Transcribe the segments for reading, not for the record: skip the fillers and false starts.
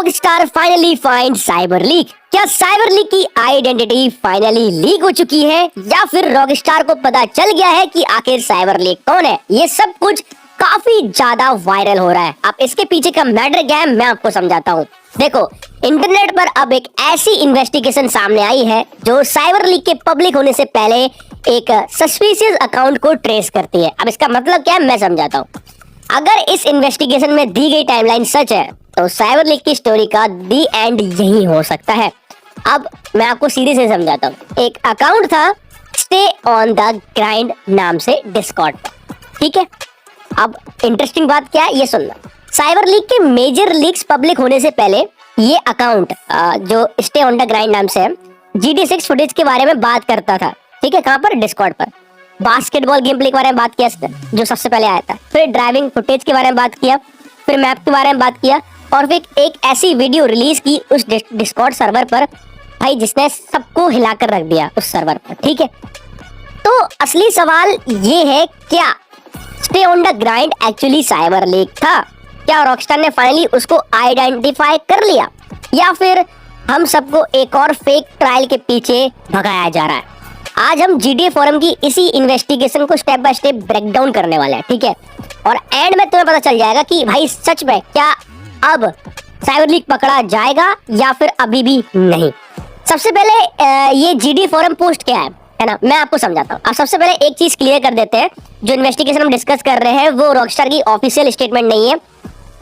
Rockstar finally find cyber leak. क्या cyber leak की identity finally leak हो चुकी है या फिर रॉकस्टार को पता चल गया है कि आखिर साइबर लीक कौन है? ये सब कुछ काफी ज्यादा वायरल हो रहा है। अब इसके पीछे का मैटर क्या है मैं आपको समझाता हूँ। देखो, इंटरनेट पर अब एक ऐसी इन्वेस्टिगेशन सामने आई है जो साइबर लीक के पब्लिक होने से पहले एक सस्पिशियस अकाउंट को ट्रेस करती है। अब इसका मतलब क्या है मैं समझाता हूँ। अगर इस इन्वेस्टिगेशन में दी गई टाइमलाइन सच है तो साइबर लीक की स्टोरी का दी एंड यही हो सकता है। अब मैं आपको सीधे से समझाता हूँ। एक अकाउंट था स्टे ऑन द ग्राइंड नाम से डिस्कॉर्ड पर, ठीक है। अब इंटरेस्टिंग बात क्या है ये सुनना। साइबर लीक के मेजर लीक्स पब्लिक होने से पहले ये अकाउंट जो स्टे ऑन द ग्राइंड नाम से GT6 फुटेज के बारे में बात करता था, ठीक है। कहाँ पर? डिस्कॉर्ड पर। बास्केटबॉल गेम प्ले के बारे में बात किया जो सबसे पहले आया था, फिर ड्राइविंग फुटेज के बारे में बात किया, फिर मैप के बारे में बात किया और फिर एक ऐसी वीडियो रिलीज की उस डिस्कॉर्ड सर्वर पर भाई जिसने सबको हिलाकर रख दिया उस सर्वर पर, ठीक है। तो असली सवाल ये है, क्या stay on the grind actually cyber leak था? क्या रॉकस्टार ने फाइनली उसको आइडेंटिफाई कर लिया या फिर हम सबको एक और फेक ट्रायल के पीछे भगाया जा रहा है? आज हम GTA फोरम की इसी इन्वेस्टिगेशन को step by step break down करने वाले हैं, ठीक है। और एंड में तुम्हें पता चल जाएगा कि भाई सच में क्या अब साइबर लीक पकड़ा जाएगा या फिर अभी भी नहीं। सबसे पहले ये GT फोरम पोस्ट क्या है ना, मैं आपको समझाता हूँ। अब सबसे पहले एक चीज क्लियर कर देते हैं, जो इन्वेस्टिगेशन हम डिस्कस कर रहे हैं वो रॉकस्टार की ऑफिशियल स्टेटमेंट नहीं है,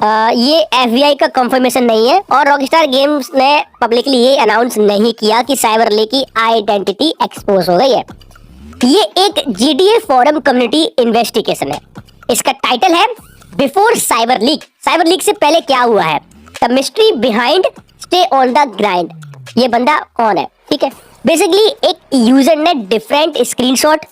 ये FBI का कंफर्मेशन नहीं है और रॉकस्टार गेम्स ने पब्लिकली ये अनाउंस नहीं किया कि साइबर लीक की आइडेंटिटी एक्सपोज हो गई है। ये एक GTA फोरम कम्युनिटी इन्वेस्टिगेशन है। इसका टाइटल है before cyber leak. Cyber leak से पहले क्या हुआ है, the mystery behind stay on the grind. ये बंदा कौन है, ठीक है। बेसिकली एक यूजर ने डिफरेंट स्क्रीनशॉट,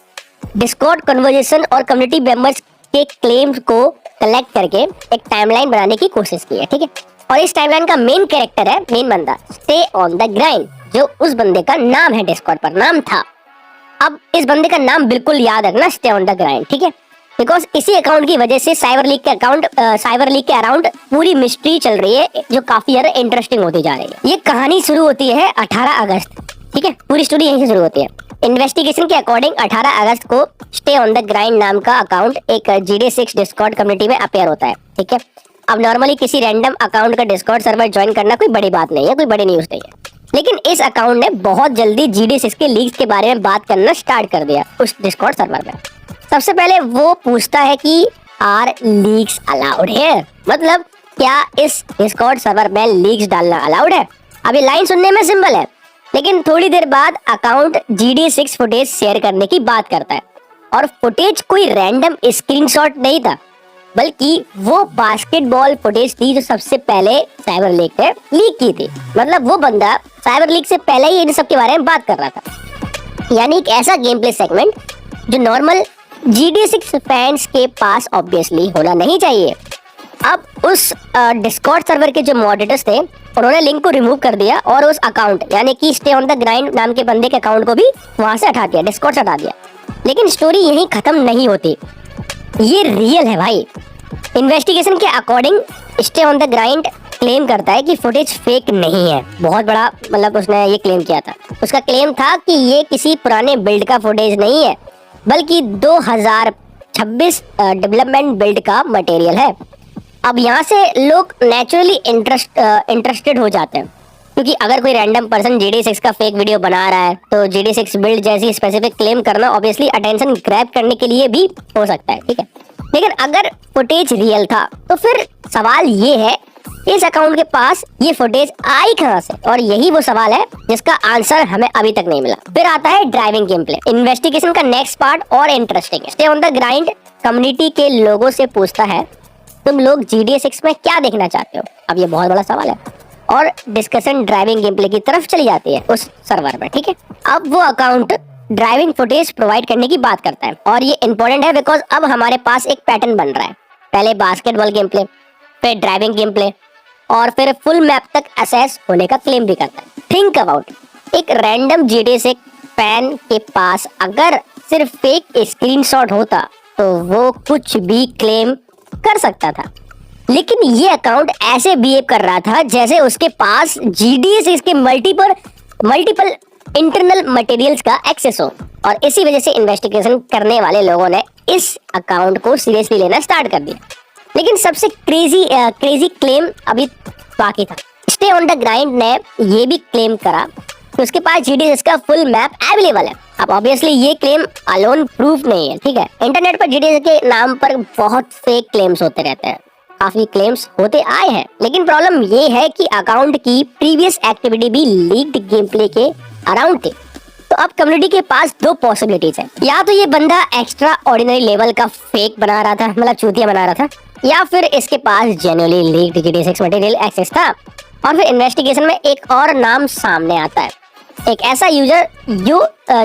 डिस्कॉर्ड कन्वर्सेशन और कम्युनिटी मेंबर्स के क्लेम्स को कलेक्ट करके एक टाइमलाइन बनाने की कोशिश की है, ठीक है। और इस टाइमलाइन का मेन कैरेक्टर है, मेन बंदा स्टे ऑन द ग्राइंड, जो उस बंदे का नाम है, डिस्कॉर्ड पर नाम था। अब इस बंदे का नाम बिल्कुल याद रखना, स्टे ऑन द ग्राइंड, ठीक है। बिकॉज इसी अकाउंट की वजह से साइबर लीक के अराउंड पूरी मिस्ट्री चल रही है जो काफी ज्यादा इंटरेस्टिंग होती जा रही है। ये कहानी शुरू होती है 18 अगस्त, ठीक है। पूरी स्टोरी यहीं से शुरू होती है। इन्वेस्टिगेशन के अकॉर्डिंग 18 अगस्त को स्टे ऑन द ग्राइंड नाम का अकाउंट एक GT6 डिस्कॉर्ड कम्युनिटी में अपेयर होता है, ठीक है। अब नॉर्मली किसी रैंडम अकाउंट का डिस्कॉर्ड सर्वर ज्वाइन करना कोई बड़ी बात नहीं है, कोई बड़ी न्यूज नहीं है। लेकिन इस अकाउंट ने बहुत जल्दी GT6 के लीक्स के बारे में बात करना स्टार्ट कर दिया उस डिस्कॉर्ड सर्वर में। सबसे पहले वो पूछता है कि आर लीक्स अलाउड है, मतलब क्या इस डिस्कॉर्ड सर्वर में लीक्स डालना अलाउड है? अब ये लाइन सुनने में सिंपल है, लेकिन थोड़ी देर बाद अकाउंट GT6 फुटेज शेयर करने की बात करता है और फुटेज कोई रैंडम स्क्रीनशॉट नहीं था, बल्कि वो बास्केटबॉल फुटेज थी जो सबसे पहले साइबर लीक ने लीक की थी। मतलब वो बंदा साइबर लीक से पहले ही इन सब के बारे में बात कर रहा था। यानी एक ऐसा गेम प्ले सेगमेंट जो नॉर्मल GT6 फैंस के पास ऑब्वियसली होना नहीं चाहिए। अब उस डिस्कॉर्ड सर्वर के जो मॉडरेटर्स थे उन्होंने लिंक को रिमूव कर दिया और उस अकाउंट यानी कि स्टे ऑन द ग्राइंड नाम के बंदे के अकाउंट को भी वहां से हटा दिया, डिस्कॉर्ड से हटा दिया। लेकिन स्टोरी यहीं खत्म नहीं होती, ये रियल है भाई। इन्वेस्टिगेशन के according stay on the grind claim करता है कि फुटेज फेक नहीं है। बहुत बड़ा मतलब उसने ये क्लेम किया था। उसका क्लेम था कि ये किसी पुराने बिल्ड का फुटेज नहीं है, बल्कि 2026 डेवलपमेंट बिल्ड का मटेरियल है। अब यहाँ से लोग नेचुरली इंटरेस्टेड हो जाते हैं, क्योंकि अगर कोई रैंडम पर्सन GT6 का फेक वीडियो बना रहा है तो GT6 बिल्ड जैसी स्पेसिफिक क्लेम करना ऑब्वियसली अटेंशन ग्रैब करने के लिए भी हो सकता है, ठीक है। लेकिन अगर फुटेज रियल था तो फिर सवाल ये है, इस अकाउंट के पास ये फुटेज आई कहां से? और यही वो सवाल है जिसका आंसर हमें अभी तक नहीं मिला। फिर आता है ड्राइविंग गेम प्ले। इन्वेस्टिगेशन का नेक्स्ट पार्ट और इंटरेस्टिंग है। Stay on the grind community के लोगों से पूछता है, तुम लोग GTA6 में क्या देखना चाहते हो? अब ये बहुत बड़ा सवाल है और डिस्कशन ड्राइविंग गेम प्ले की तरफ चली जाती है उस सर्वर में, ठीक है। अब वो अकाउंट ड्राइविंग फुटेज प्रोवाइड करने की बात करता है और ये इंपॉर्टेंट है बिकॉज अब हमारे पास एक पैटर्न बन रहा है। पहले बास्केटबॉल गेम प्ले, फिर ड्राइविंग गेम प्ले और फिर फुल मैप तक असेस होने का क्लेम भी करता है। थिंक अबाउट, एक रैंडम GTA6 फैन के पास अगर सिर्फ फेक स्क्रीनशॉट होता तो वो कुछ भी क्लेम कर सकता था। लेकिन ये अकाउंट ऐसे बिहेव कर रहा था जैसे उसके पास GDS के मल्टीपल इंटरनल मटेरियल्स का एक्सेस हो, और इसी वजह से इन्वेस्टिगेशन करने वाले लोगों ने इस अकाउंट को सीरियसली लेना स्टार्ट कर दिया। लेकिन सबसे क्रेजी क्लेम अभी बाकी था। स्टे ऑन द ग्राइंड ने ये भी क्लेम करा कि उसके पास GDS का फुल मैप अवेलेबल है। अब ऑब्वियसली ये क्लेम अलोन प्रूफ नहीं है, ठीक है। इंटरनेट पर GDS के नाम पर बहुत फेक क्लेम्स होते रहते हैं, काफी क्लेम्स होते आए हैं, लेकिन प्रॉब्लम ये है कि अकाउंट की प्रीवियस एक्टिविटी भी लीक्ड गेम प्ले के अराउंड थी। तो अब कम्युनिटी के पास दो पॉसिबिलिटीज है, या तो ये बंदा एक्स्ट्रा ऑर्डिनरी लेवल का फेक बना रहा था, मतलब चूतिया बना रहा था, या फिर इसके पास genuinely leaked GDS material access था। और फिर इन्वेस्टिगेशन में एक और नाम सामने आता है, एक ऐसा यूजर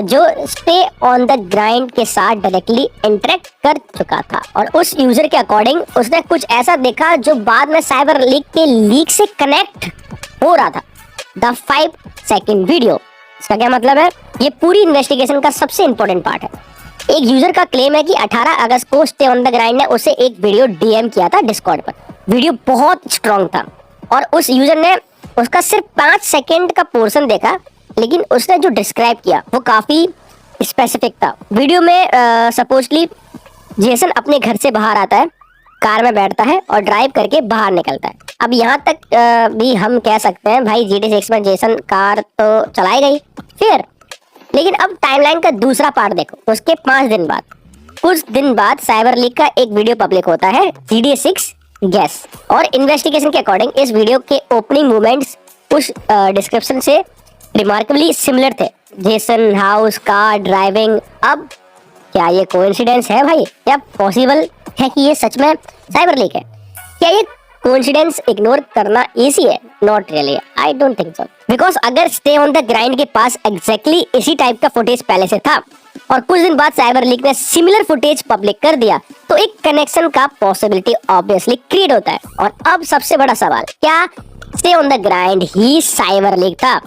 जो स्टे ऑन द ग्राइंड के साथ डायरेक्टली इंटरेक्ट कर चुका था, और उस यूजर के अकॉर्डिंग उसने कुछ ऐसा देखा जो बाद में साइबर लीक के लीक से कनेक्ट हो रहा था। द 5 सेकंड वीडियो, इसका क्या मतलब है? ये पूरी इन्वेस्टिगेशन का सबसे इंपॉर्टेंट पार्ट है। एक यूजर का क्लेम है कि 18 अगस्त को स्टे ऑन द ग्राइंड ने उसे एक वीडियो DM किया था डिस्कॉर्ड पर। वीडियो बहुत स्ट्रॉन्ग था और उस यूजर ने उसका सिर्फ 5 सेकंड का पोर्शन देखा, लेकिन उसने जो डिस्क्राइब किया वो काफी स्पेसिफिक था। वीडियो में सपोजली जेसन अपने घर से बाहर आता है, कार में बैठता है और ड्राइव करके बाहर निकलता है। अब यहाँ तक भी हम कह सकते हैं भाई GT6 में जेसन कार तो चलाई गई फिर, लेकिन अब टाइमलाइन का दूसरा पार्ट देखो। उसके 5 दिन बाद, कुछ दिन बाद साइबर लीक का एक वीडियो पब्लिक होता है, GTA6 गैस, और इन्वेस्टिगेशन के अकॉर्डिंग इस वीडियो के ओपनिंग मूवमेंट्स उस डिस्क्रिप्शन से रिमार्केबली सिमिलर थे। Jason house, car, driving. अब क्या ये कोइंसिडेंस है भाई, या पॉसिबल है कि ये सच में साइबर लीक है? क्या ये कोइंसिडेंस इग्नोर करना इजी है? Not really, I don't think so. Because अगर स्टे ऑन द ग्राइंड के पास एग्जैक्टली इसी टाइप का फुटेज पहले से था और कुछ दिन बाद साइबर लीक ने सिमिलर फुटेज पब्लिक कर दिया, तो एक कनेक्शन का पॉसिबिलिटी ऑब्वियसली क्रिएट होता है। और अब सबसे बड़ा सवाल, क्या stay on the grind he cyber leak था?